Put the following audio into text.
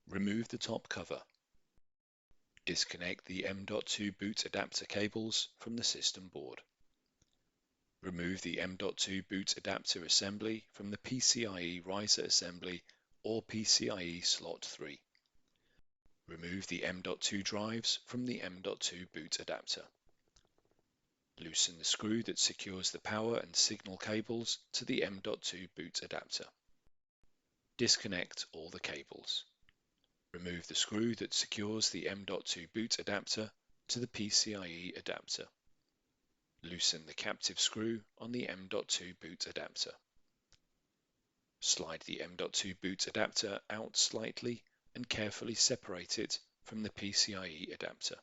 Remove the top cover. Disconnect the M.2 boot adapter cables from the system board. Remove the M.2 boot adapter assembly from the PCIe riser assembly or PCIe slot 3. Remove the M.2 drives from the M.2 boot adapter. Loosen the screw that secures the power and signal cables to the M.2 boot adapter. Disconnect all the cables. Remove the screw that secures the M.2 boot adapter to the PCIe adapter. Loosen the captive screw on the M.2 boot adapter. Slide the M.2 boot adapter out slightly and carefully separate it from the PCIe adapter.